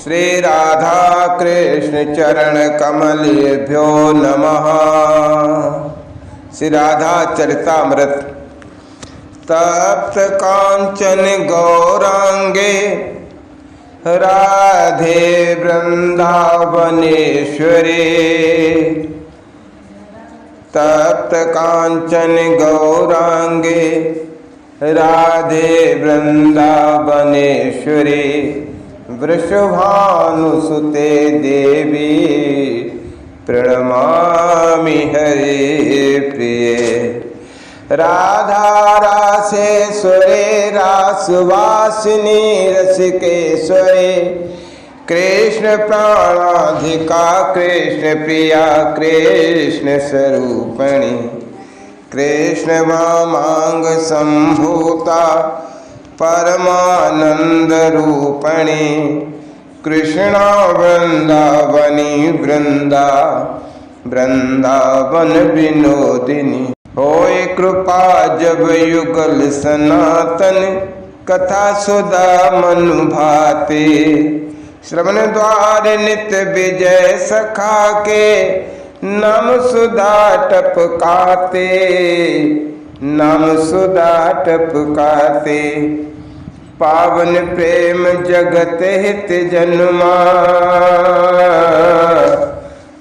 श्री राधा कृष्ण चरण कमलेभ्यो नमः। श्री राधा चरितामृत। तप्त कांचन गौरांगे राधे वृंदावनेश्वरे। तप्त कांचन गौरांगे राधे वृंदावनेश्वरे। वृषभानुसुते देवी प्रणमामि हरे प्रिये। राधा रासेश्वरे रासवासिनी रसिकेश्वरे। कृष्ण प्राणाधिका कृष्ण प्रिया कृष्ण स्वरूपिणी। कृष्ण वामांग संभूता परमानंद रूपिणी। कृष्णा वृंदावनी वृंदावन विनोदिनी। होय कृपा जब युगल सनातन कथा सुधा मनु भाते। श्रवण द्वार नित्य विजय सखा के नाम सुधा टपकाते। नाम सुधा टपकाते। पावन प्रेम जगत हित जन्मा।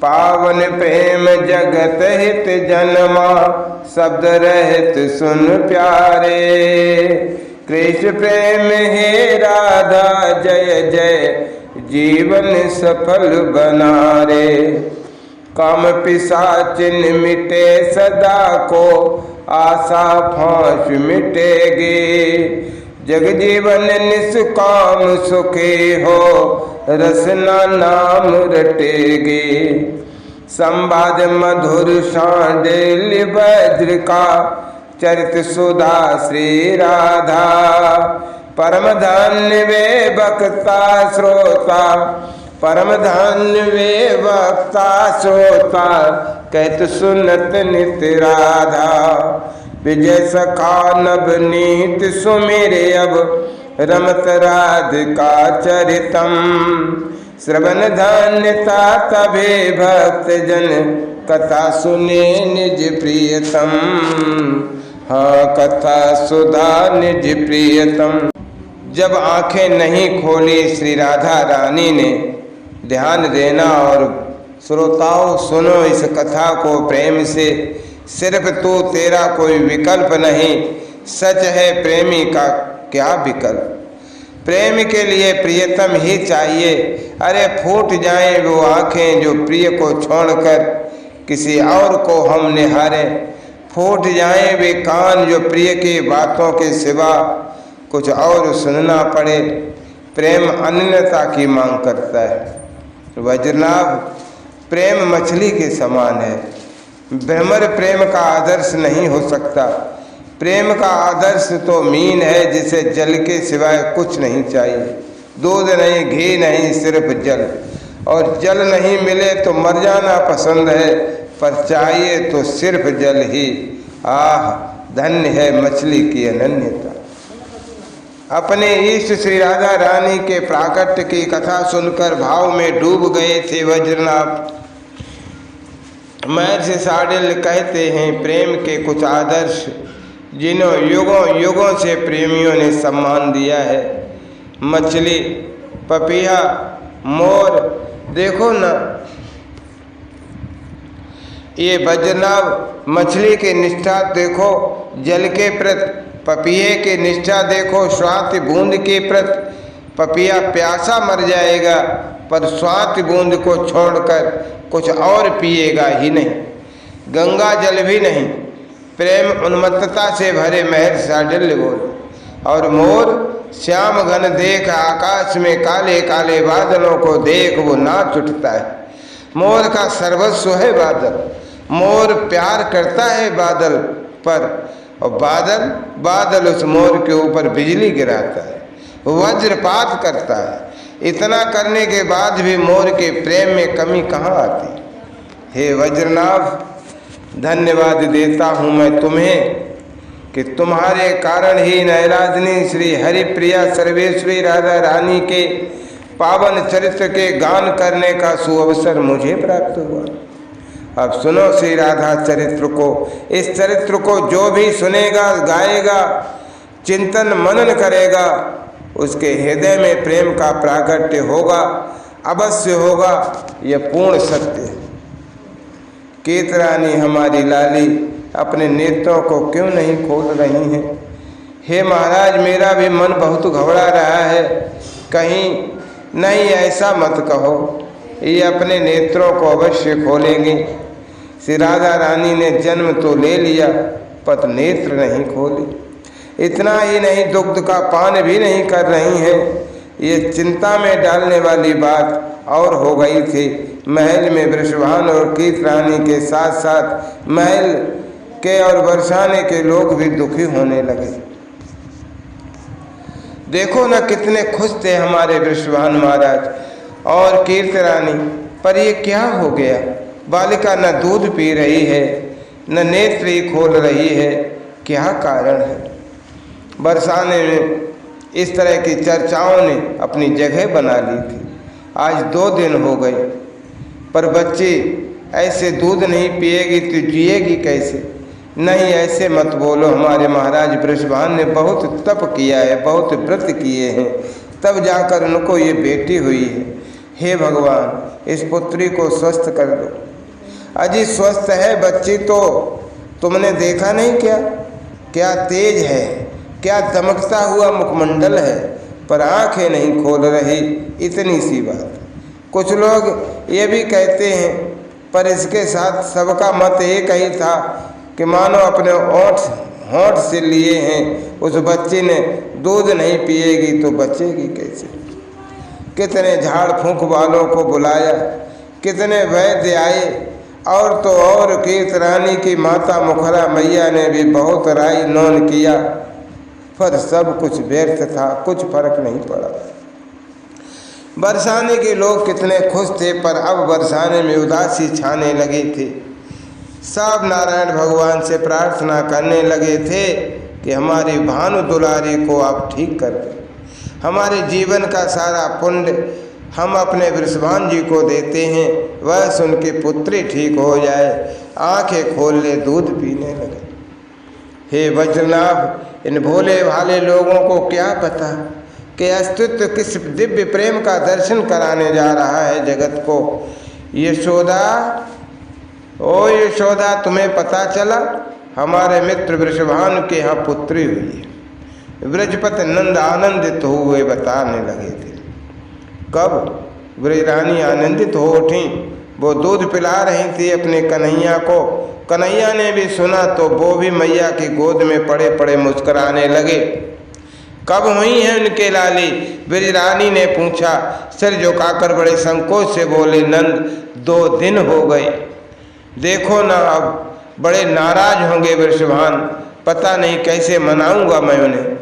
पावन प्रेम जगत हित जन्मा। शब्द रहित सुन प्यारे। कृष्ण प्रेम हे राधा जय जय जीवन सफल बना रे। काम पिशाचिन मिटे सदा को आशा फांस मिटेगी। जग जीवन निष्काम सुखी हो रसना नाम रटेगी। संवाद मधुर शांडिल वज्र का चरित सुधा श्री राधा। परम धन्य वे वक्ता श्रोता। परम धन्य वे वक्ता श्रोता कहत सुनत नित राधा। विजय सखा नवनीत सुमेरे अब रमत राधिका चरितम। श्रवण धन्यता तभे भक्त जन कथा सुने निज प्रियतम। हाँ कथा सुधा निज प्रियतम। जब आंखें नहीं खोली श्री राधा रानी ने, ध्यान देना और श्रोताओं सुनो इस कथा को प्रेम से। सिर्फ तू तेरा कोई विकल्प नहीं, सच है प्रेमी का क्या विकल्प। प्रेम के लिए प्रियतम ही चाहिए। अरे फूट जाएं वो आँखें जो प्रिय को छोड़कर किसी और को हम निहारें। फूट जाएं वे कान जो प्रिय की बातों के सिवा कुछ और सुनना पड़े। प्रेम अनन्यता की मांग करता है। वज्रनाभ प्रेम मछली के समान है। भ्रमर प्रेम का आदर्श नहीं हो सकता। प्रेम का आदर्श तो मीन है जिसे जल के सिवाय कुछ नहीं चाहिए। दूध नहीं, घी नहीं, सिर्फ जल। और जल नहीं मिले तो मर जाना पसंद है, पर चाहिए तो सिर्फ जल ही। आह धन्य है मछली की अनन्यता। अपने इष्ट श्री राधा रानी के प्राकट्य की कथा सुनकर भाव में डूब गए थे वज्रनाभ। महर्षि शार्डिल्य कहते हैं प्रेम के कुछ आदर्श जिन्हों युगों युगों से प्रेमियों ने सम्मान दिया है। मछली, पपीहा, मोर, देखो ना ये वज्रनाभ। मछली की निष्ठा देखो जल के प्रति, पपीहे की निष्ठा देखो स्वाति बूंद के प्रति। पपीहा प्यासा मर जाएगा पर स्वाति बूंद को छोड़कर कुछ और पिएगा ही नहीं। गंगा जल भी नहीं। प्रेम उन्मत्तता से भरे महर्षि शार्डिल्य बोले। और मोर श्याम घन देख आकाश में काले काले बादलों को देख वो नाच उठता है। मोर का सर्वस्व है बादल। मोर प्यार करता है बादल पर, और बादल उस मोर के ऊपर बिजली गिराता है, वज्रपात करता है। इतना करने के बाद भी मोर के प्रेम में कमी कहाँ आती। हे वज्रनाभ, धन्यवाद देता हूँ मैं तुम्हें कि तुम्हारे कारण ही नैराजनी श्री हरिप्रिया सर्वेश्वरी राधा रानी के पावन चरित्र के गान करने का सुअवसर मुझे प्राप्त हुआ। अब सुनो श्री राधा चरित्र को। इस चरित्र को जो भी सुनेगा, गाएगा, चिंतन मनन करेगा, उसके हृदय में प्रेम का प्राकट्य होगा, अवश्य होगा। यह पूर्ण सत्य है। कीर्तरानी हमारी लाली अपने नेत्रों को क्यों नहीं खोल रही हैं? हे महाराज, मेरा भी मन बहुत घबरा रहा है। कहीं नहीं ऐसा मत कहो, ये अपने नेत्रों को अवश्य खोलेंगे। श्री राधा रानी ने जन्म तो ले लिया, पर नेत्र नहीं खोले। इतना ही नहीं, दुग्ध का पान भी नहीं कर रही हैं। ये चिंता में डालने वाली बात और हो गई थी। महल में वृषभान और कीर्तरानी के साथ साथ महल के और बरसाने के लोग भी दुखी होने लगे। देखो न कितने खुश थे हमारे वृषभान महाराज और कीर्तरानी, पर ये क्या हो गया? बालिका न दूध पी रही है, न नेत्र ही खोल रही है। क्या कारण है? बरसाने में इस तरह की चर्चाओं ने अपनी जगह बना ली थी। आज 2 दिन हो गए, पर बच्ची ऐसे दूध नहीं पिएगी तो जिएगी कैसे? नहीं, ऐसे मत बोलो। हमारे महाराज वृषभान ने बहुत तप किया है, बहुत व्रत किए हैं, तब जाकर उनको ये बेटी हुई है। हे भगवान, इस पुत्री को स्वस्थ कर दो। अजी स्वस्थ है बच्ची तो तुमने देखा नहीं क्या? क्या तेज है, क्या दमकता हुआ मुखमंडल है, पर आंखें नहीं खोल रही। इतनी सी बात। कुछ लोग ये भी कहते हैं, पर इसके साथ सबका मत एक ही था कि मानो अपने होंठ से लिए हैं। उस बच्ची ने दूध नहीं पिएगी तो बचेगी कैसे? कितने झाड़ फूंक वालों को बुलाया, कितने वैद्य आए, और तो और कीर्तरानी की माता मुखरा मैया ने भी बहुत राय नौन किया, पर सब कुछ व्यर्थ था, कुछ फर्क नहीं पड़ा। बरसाने के लोग कितने खुश थे, पर अब बरसाने में उदासी छाने लगी थी। सब नारायण भगवान से प्रार्थना करने लगे थे कि हमारी भानु दुलारी को आप ठीक कर दें। हमारे जीवन का सारा पुण्य हम अपने वृषभान जी को देते हैं, वह सुन के पुत्री ठीक हो जाए, आंखें खोल ले, दूध पीने लगे। हे वज्रनाभ, इन भोले भाले लोगों को क्या पता कि अस्तित्व किस दिव्य प्रेम का दर्शन कराने जा रहा है जगत को। यशोदा, ओ यशोदा, तुम्हें पता चला? हमारे मित्र वृषभान के यहाँ पुत्री हुई है। ब्रजपति नंद आनंदित हुए बताने लगे थे। कब? ब्रजरानी आनंदित हो उठी। वो दूध पिला रही थी अपने कन्हैया को। कन्हैया ने भी सुना तो वो भी मैया की गोद में पड़े पड़े मुस्कुराने लगे। कब हुई है उनके लाली? ब्रजरानी ने पूछा। सिर झुकाकर बड़े संकोच से बोले, नंद 2 दिन हो गए। देखो ना, अब बड़े नाराज होंगे वृषभान, पता नहीं कैसे मनाऊंगा मैं उन्हें।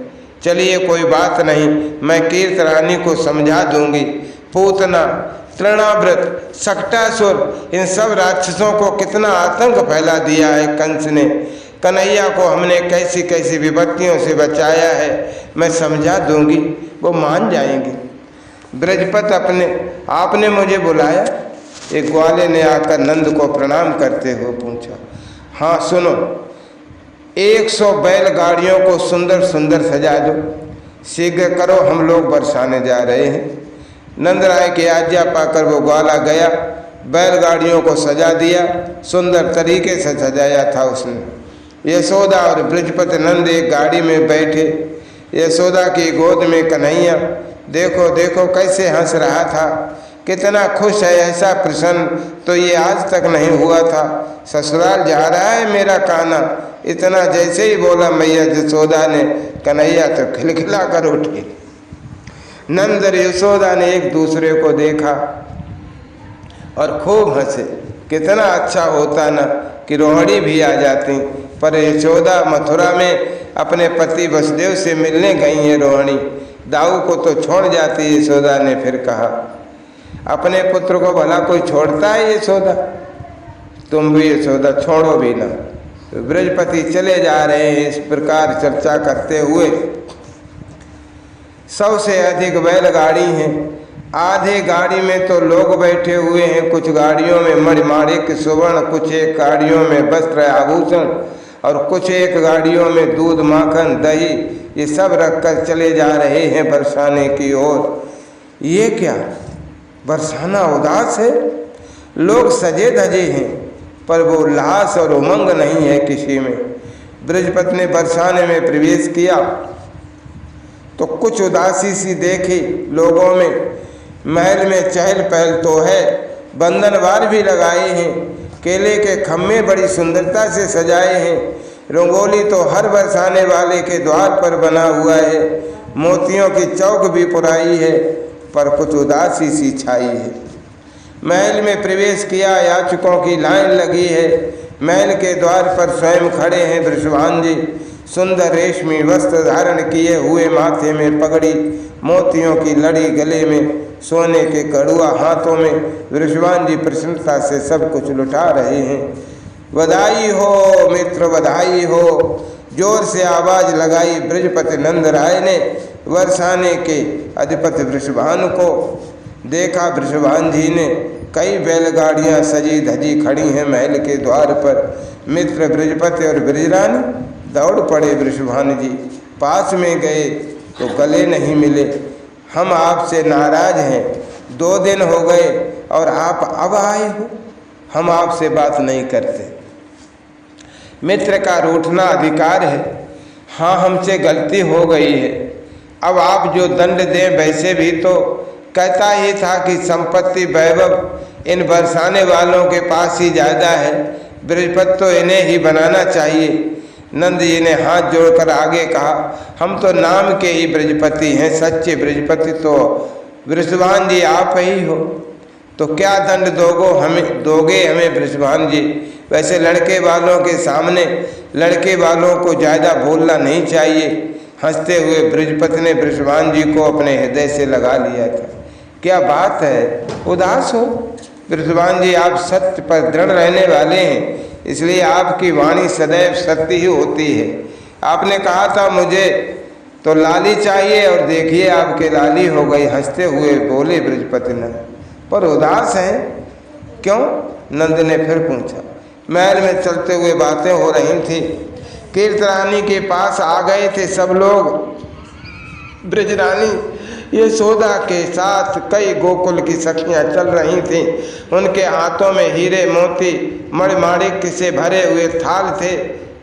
चलिए कोई बात नहीं, मैं कीर्तरानी को समझा दूंगी। पूतना, तृणाव्रत, सक्टासुर, इन सब राक्षसों को कितना आतंक फैला दिया है कंस ने। कन्हैया को हमने कैसी कैसी विपत्तियों से बचाया है, मैं समझा दूंगी, वो मान जाएंगे। ब्रजपत, आपने मुझे बुलाया? एक ग्वाले ने आकर नंद को प्रणाम करते हुए पूछा। हाँ सुनो, 100 बैलगाड़ियों को सुंदर सुंदर सजा दो, शीघ्र करो, हम लोग बरसाने जा रहे हैं। नंद राय की आज्ञा पाकर वो ग्वाला गया, बैलगाड़ियों को सजा दिया, सुंदर तरीके से सजाया था उसने। यशोदा और बृजपति नंद एक गाड़ी में बैठे, यशोदा की गोद में कन्हैया। देखो देखो कैसे हंस रहा था, कितना खुश है, ऐसा प्रसन्न तो ये आज तक नहीं हुआ था। ससुराल जा रहा है मेरा कान्हा, इतना जैसे ही बोला मैया यशोदा ने, कन्हैया तो खिलखिला कर उठी। नंद और यशोदा ने एक दूसरे को देखा और खूब हंसे। कितना अच्छा होता ना कि रोहिणी भी आ जाती, पर यशोदा मथुरा में अपने पति वसुदेव से मिलने गई है रोहिणी, दाऊ को तो छोड़ जाती। यशोदा ने फिर कहा, अपने पुत्र को भला कोई छोड़ता है यशोदा? तुम भी यशोदा छोड़ो भी ना। तो ब्रजपति चले जा रहे हैं इस प्रकार चर्चा करते हुए। 100 से अधिक बैलगाड़ी हैं, आधे गाड़ी में तो लोग बैठे हुए हैं, कुछ गाड़ियों में मणिमाणिक सुवर्ण, कुछ एक गाड़ियों में वस्त्र आभूषण और कुछ एक गाड़ियों में दूध माखन दही, ये सब रखकर चले जा रहे हैं बरसाने की ओर। ये क्या बरसाना उदास है? लोग सजे धजे हैं पर वो उल्लास और उमंग नहीं है किसी में। बृहस्पति ने बरसाने में प्रवेश किया तो कुछ उदासी सी देखी लोगों में। महल में चहल पहल तो है, बंधनवार भी लगाए हैं, केले के खम्भे बड़ी सुंदरता से सजाए हैं, रंगोली तो हर बरसाने वाले के द्वार पर बना हुआ है, मोतियों की चौक भी पुराई है, पर कुछ उदासी सी छाई है। महल में प्रवेश किया, याचकों की लाइन लगी है। महल के द्वार पर स्वयं खड़े हैं वृषभान जी, सुंदर रेशमी वस्त्र धारण किए हुए, माथे में पगड़ी, मोतियों की लड़ी गले में, सोने के कड़ुआ हाथों में। वृषभान जी प्रसन्नता से सब कुछ लुटा रहे हैं। बधाई हो मित्र, बधाई हो, जोर से आवाज लगाई बृहस्पति नंद राय ने। बरसाने के अधिपति वृषभान को देखा। वृषभान जी ने कई बैलगाड़ियां सजी धजी खड़ी हैं महल के द्वार पर। मित्र बृहस्पति और बृजरानी दौड़ पड़े। वृषभान जी पास में गए तो गले नहीं मिले। हम आपसे नाराज हैं, 2 दिन हो गए और आप अब आए हो, हम आपसे बात नहीं करते। मित्र का रूठना अधिकार है। हाँ, हमसे गलती हो गई है, अब आप जो दंड दें वैसे भी तो कहता ही था कि संपत्ति वैभव इन बरसाने वालों के पास ही ज़्यादा है, बृहस्पति तो इन्हें ही बनाना चाहिए। नंद जी ने हाथ जोड़कर आगे कहा, हम तो नाम के ही बृहस्पति हैं, सच्चे बृहस्पति तो वृषभान जी आप ही हो। तो क्या दंड दोगे हमें वृषभान जी? वैसे लड़के वालों के सामने लड़के वालों को ज़्यादा बोलना नहीं चाहिए। हंसते हुए बृहस्पति ने वृषभान जी को अपने हृदय से लगा लिया था। क्या बात है, उदास हो? वृषभान जी आप सत्य पर दृढ़ रहने वाले हैं, इसलिए आपकी वाणी सदैव सत्य ही होती है। आपने कहा था मुझे तो लाली चाहिए और देखिए आपके लाली हो गई। हंसते हुए बोले बृहस्पति नंद। पर उदास हैं क्यों? नंद ने फिर पूछा। महल में चलते हुए बातें हो रही थी। कीर्तरानी के पास आ गए थे सब लोग। बृजरानी यशोदा के साथ कई गोकुल की सखियां चल रही थीं। उनके हाथों में हीरे मोती मणिमाणिक से भरे हुए थाल थे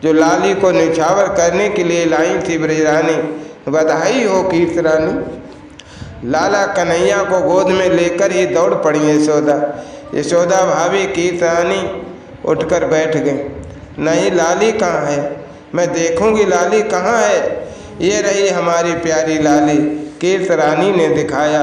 जो लाली को निछावर करने के लिए लाई थी बृजरानी। बधाई हो कीर्तरानी। लाला कन्हैया को गोद में लेकर ही दौड़ पड़ी यशोदा। यशोदा भाभी कीर्तरानी उठकर बैठ गई। नहीं, लाली कहाँ है? मैं देखूंगी लाली कहाँ है। ये रही हमारी प्यारी लाली, कीर्तरानी ने दिखाया।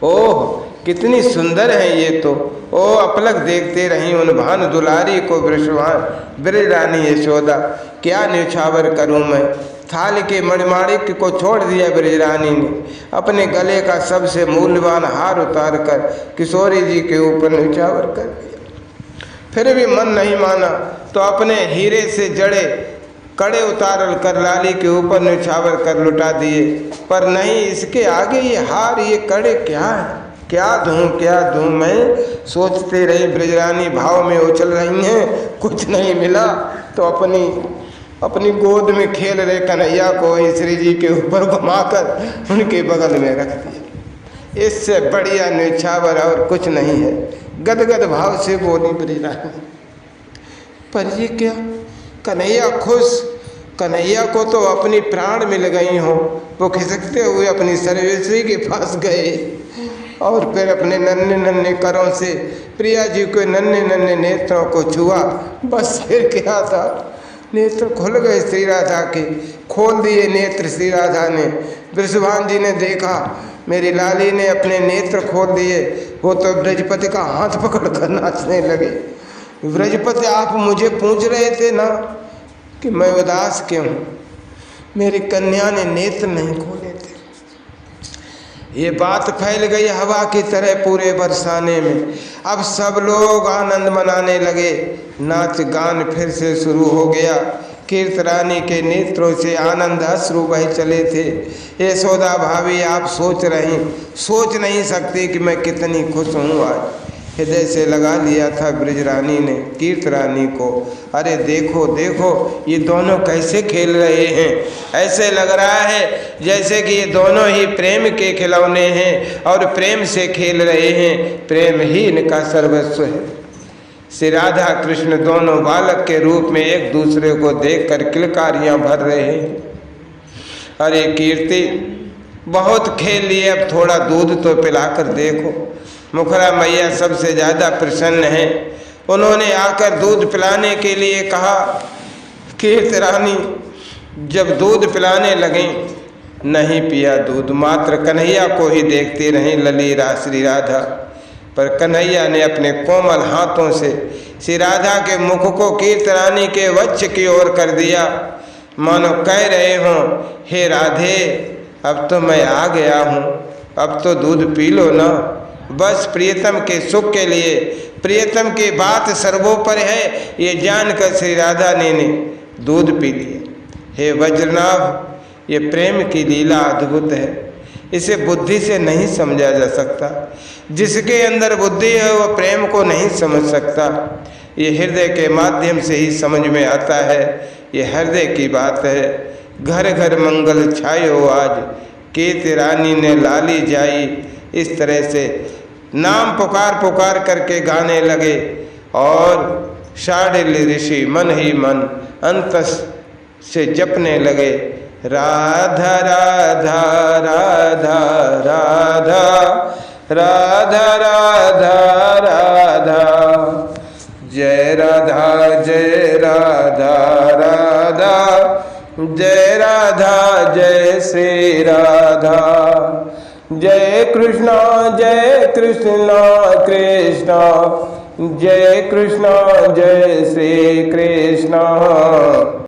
ओह कितनी सुंदर है ये तो। ओ अपलक देखते रही उन भान दुलारी को बृजरानी यशोदा। क्या न्यौछावर करूं मैं? थाल के मणिमाणिक को छोड़ दिया बृजरानी ने। अपने गले का सबसे मूल्यवान हार उतार कर किशोरी जी के ऊपर न्यौछावर कर दिया। फिर भी मन नहीं माना तो अपने हीरे से जड़े कड़े उतार कर लाली के ऊपर न्यौछावर कर लुटा दिए। पर नहीं, इसके आगे ये हार ये कड़े क्या है? क्या दूं मैं? सोचते रही बृजरानी भाव में उछल रही हैं। कुछ नहीं मिला तो अपनी गोद में खेल रहे कन्हैया को श्री जी के ऊपर घुमाकर उनके बगल में रख दिया। इससे बढ़िया न्यौछावर और कुछ नहीं है। गदगद भाव से बोली बृजरानी। पर ये क्या? कन्हैया खुश। कन्हैया को तो अपनी प्राण मिल गई हो। वो खिसकते हुए अपनी सर्वेश्वरी के पास गए और फिर अपने नन्हे नन्हे करों से प्रिया जी के नन्हे नन्हे नेत्रों को छुआ। बस फिर क्या था, नेत्र खुल गए श्री राधा के। खोल दिए नेत्र श्री राधा ने। वृषभान जी ने देखा मेरी लाली ने अपने नेत्र खोल दिए। वो तो बृहस्पति का हाथ पकड़ कर नाचने लगे। बृहस्पति आप मुझे पूछ रहे थे ना कि मैं उदास क्यों? मेरी कन्या ने नेत्र नहीं खोले थे। ये बात फैल गई हवा की तरह पूरे बरसाने में। अब सब लोग आनंद मनाने लगे। नाच गान फिर से शुरू हो गया। कीर्तरानी के नेत्रों से आनंद अश्रु बह चले थे। यशोदा भाभी आप सोच नहीं सकती कि मैं कितनी खुश हूँ आज। हृदय से लगा लिया था ब्रजरानी ने कीर्तरानी को। अरे देखो देखो ये दोनों कैसे खेल रहे हैं, ऐसे लग रहा है जैसे कि ये दोनों ही प्रेम के खिलौने हैं और प्रेम से खेल रहे हैं, प्रेम ही इनका सर्वस्व है। श्री राधा कृष्ण दोनों बालक के रूप में एक दूसरे को देखकर किलकारियां भर रहे हैं। अरे कीर्ति बहुत खेल लिए, अब थोड़ा दूध तो पिलाकर देखो। मुखरा मैया सबसे ज़्यादा प्रसन्न है। उन्होंने आकर दूध पिलाने के लिए कहा। कीर्तरानी जब दूध पिलाने लगे नहीं पिया दूध, मात्र कन्हैया को ही देखती रही ललीला श्री राधा। पर कन्हैया ने अपने कोमल हाथों से श्री राधा के मुख को कीर्तरानी के वक्ष की ओर कर दिया, मानो कह रहे हों, हे राधे अब तो मैं आ गया हूँ, अब तो दूध पी लो ना। बस प्रियतम के सुख के लिए, प्रियतम की बात सर्वोपर है, ये जानकर श्री राधा ने दूध पी लिया। हे वज्रनाभ ये प्रेम की लीला अद्भुत है, इसे बुद्धि से नहीं समझा जा सकता। जिसके अंदर बुद्धि है वो प्रेम को नहीं समझ सकता, ये हृदय के माध्यम से ही समझ में आता है। ये हृदय की बात है। घर घर मंगल छायो आज, कीर्तरानी ने लाली जाई। इस तरह से नाम पुकार पुकार करके गाने लगे और शाढ़िल ऋषि मन ही मन अंतस से जपने लगे, राधा राधा राधा राधा राधा राधा राधा, जय राधा जय राधा राधा, जय राधा जय श्री राधा, जय कृष्णा कृष्णा, जय कृष्णा जय श्री कृष्णा।